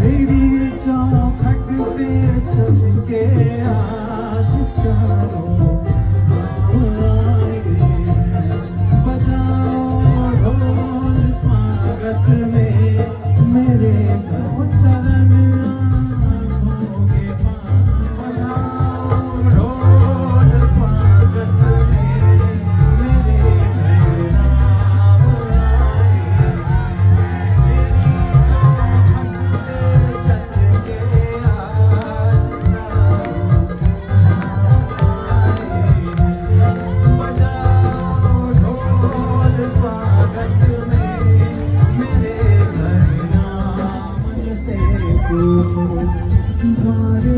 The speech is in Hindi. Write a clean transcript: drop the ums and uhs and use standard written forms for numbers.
तेरी चौखट पे चमके आज चारों आए। बजाओ ढोल स्वागत में मेरे चरण आँखों के पास। बजाओ ढोल स्वागत में मेरे राम आए।